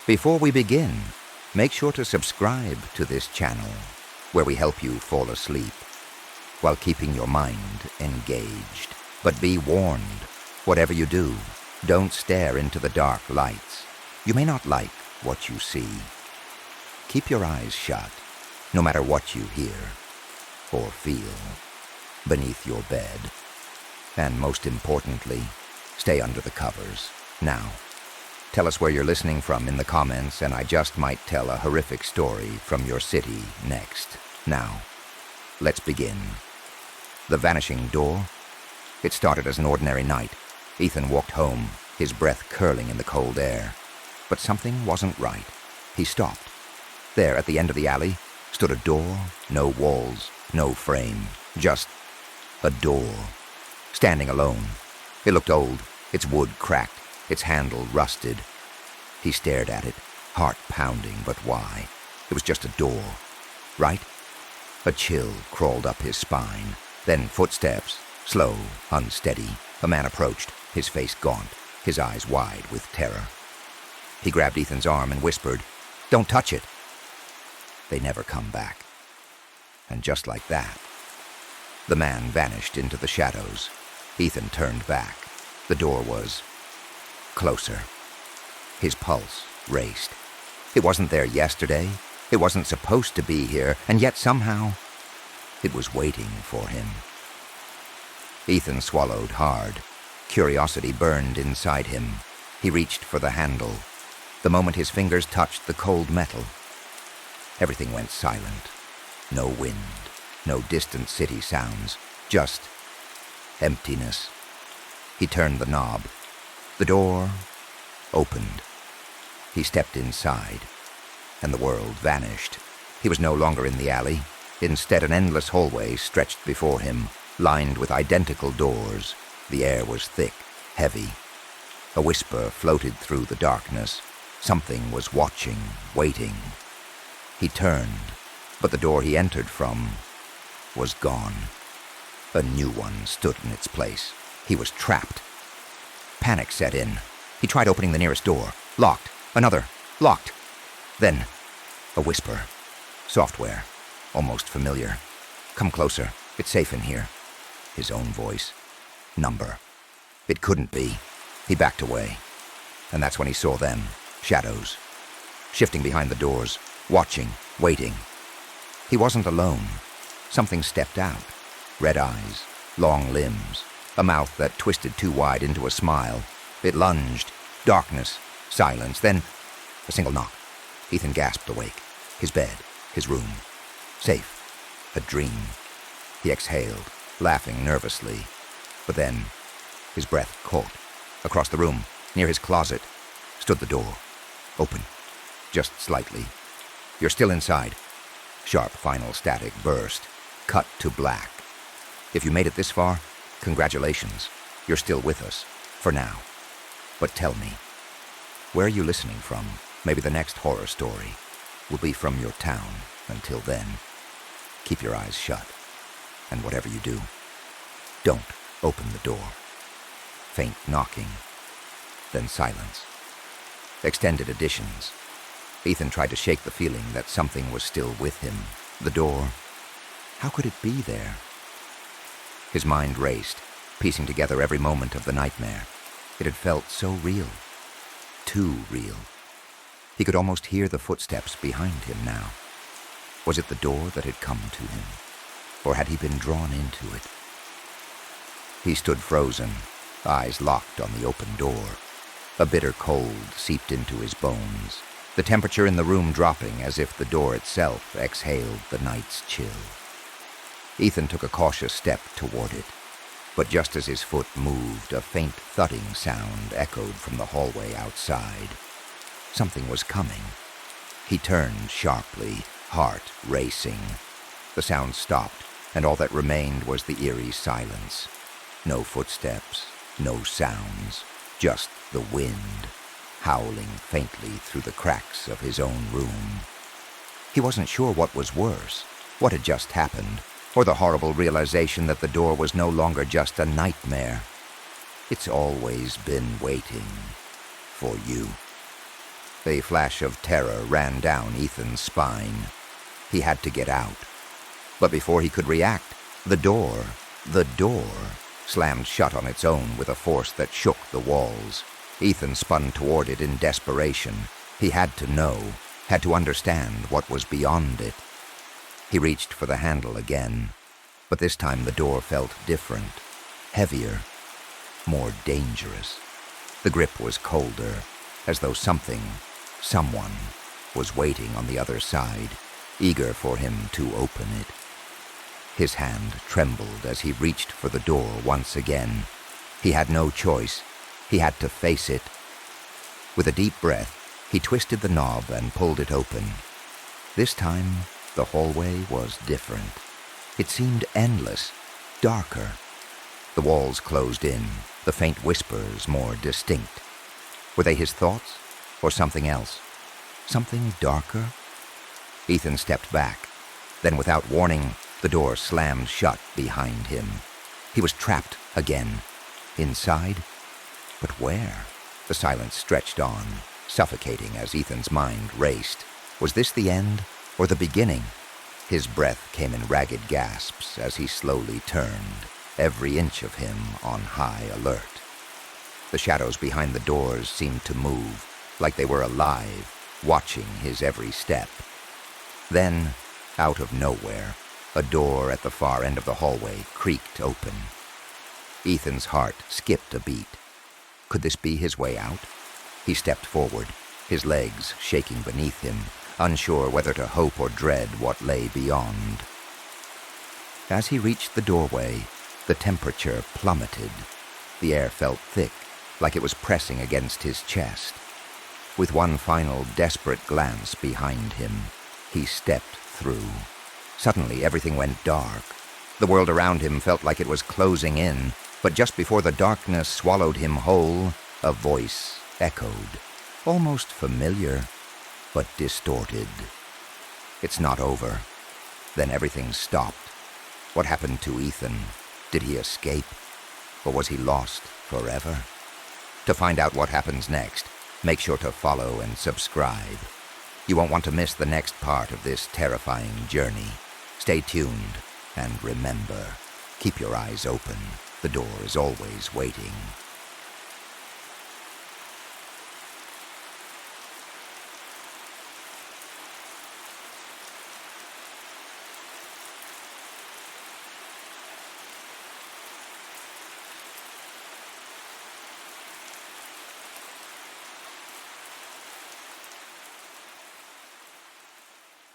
Before we begin, make sure to subscribe to this channel, where we help you fall asleep while keeping your mind engaged. But be warned, whatever you do, don't stare into the dark lights. You may not like what you see. Keep your eyes shut, no matter what you hear or feel beneath your bed. And most importantly, stay under the covers. Now, tell us where you're listening from in the comments, and I just might tell a horrific story from your city next. Now, let's begin. The Vanishing Door. It started as an ordinary night. Ethan walked home, his breath curling in the cold air. But something wasn't right. He stopped. There, at the end of the alley, stood a door, no walls, no frame, just a door. Standing alone. It looked old, its wood cracked, its handle rusted. He stared at it, heart pounding, but why? It was just a door, right? A chill crawled up his spine. Then footsteps, slow, unsteady. A man approached, his face gaunt, his eyes wide with terror. He grabbed Ethan's arm and whispered, "Don't touch it." They never come back. And just like that, the man vanished into the shadows. Ethan turned back. The door was closer. His pulse raced. It wasn't there yesterday. It wasn't supposed to be here, and yet somehow it was waiting for him. Ethan swallowed hard. Curiosity burned inside him. He reached for the handle. The moment his fingers touched the cold metal, everything went silent. No wind, no distant city sounds, just emptiness. He turned the knob. The door opened. He stepped inside, and the world vanished. He was no longer in the alley. Instead, an endless hallway stretched before him, lined with identical doors. The air was thick, heavy. A whisper floated through the darkness. Something was watching, waiting. He turned, but the door he entered from was gone. A new one stood in its place. He was trapped. Panic set in. He tried opening the nearest door. Locked. Another. Locked. Then, a whisper. Software. Almost familiar. "Come closer. It's safe in here." His own voice. Number. It couldn't be. He backed away. And that's when he saw them. Shadows. Shifting behind the doors. Watching. Waiting. He wasn't alone. Something stepped out. Red eyes. Long limbs. A mouth that twisted too wide into a smile. It lunged. Darkness. Silence. Then a single knock. Ethan gasped awake. His bed. His room. Safe. A dream. He exhaled, laughing nervously. But then his breath caught. Across the room, near his closet, stood the door. Open. Just slightly. "You're still inside." Sharp final static burst. Cut to black. "If you made it this far, congratulations. You're still with us. For now. But tell me, where are you listening from? Maybe the next horror story will be from your town. Until then, keep your eyes shut. And whatever you do, don't open the door." Faint knocking. Then silence. Extended editions. Ethan tried to shake the feeling that something was still with him. The door. How could it be there? His mind raced, piecing together every moment of the nightmare. It had felt so real. Too real. He could almost hear the footsteps behind him now. Was it the door that had come to him? Or had he been drawn into it? He stood frozen, eyes locked on the open door. A bitter cold seeped into his bones, the temperature in the room dropping as if the door itself exhaled the night's chill. Ethan took a cautious step toward it, but just as his foot moved, a faint thudding sound echoed from the hallway outside. Something was coming. He turned sharply, heart racing. The sound stopped, and all that remained was the eerie silence. No footsteps, no sounds, just the wind, howling faintly through the cracks of his own room. He wasn't sure what was worse, what had just happened, or the horrible realization that the door was no longer just a nightmare. It's always been waiting for you. A flash of terror ran down Ethan's spine. He had to get out. But before he could react, the door slammed shut on its own with a force that shook the walls. Ethan spun toward it in desperation. He had to know, had to understand what was beyond it. He reached for the handle again, but this time the door felt different, heavier, more dangerous. The grip was colder, as though someone was waiting on the other side, eager for him to open it. His hand trembled as he reached for the door once again. He had no choice. He had to face it. With a deep breath, he twisted the knob and pulled it open. This time, the hallway was different. It seemed endless, darker. The walls closed in, the faint whispers more distinct. Were they his thoughts, or something else? Something darker? Ethan stepped back. Then, without warning, the door slammed shut behind him. He was trapped again. Inside? But where? The silence stretched on, suffocating as Ethan's mind raced. Was this the end, or the beginning? His breath came in ragged gasps as he slowly turned, every inch of him on high alert. The shadows behind the doors seemed to move, like they were alive, watching his every step. Then, out of nowhere, a door at the far end of the hallway creaked open. Ethan's heart skipped a beat. Could this be his way out? He stepped forward, his legs shaking beneath him, unsure whether to hope or dread what lay beyond. As he reached the doorway, the temperature plummeted. The air felt thick, like it was pressing against his chest. With one final desperate glance behind him, he stepped through. Suddenly, everything went dark. The world around him felt like it was closing in, but just before the darkness swallowed him whole, a voice echoed, almost familiar, but distorted. "It's not over." Then everything stopped. What happened to Ethan? Did he escape? Or was he lost forever? To find out what happens next, make sure to follow and subscribe. You won't want to miss the next part of this terrifying journey. Stay tuned, and remember, keep your eyes open. The door is always waiting.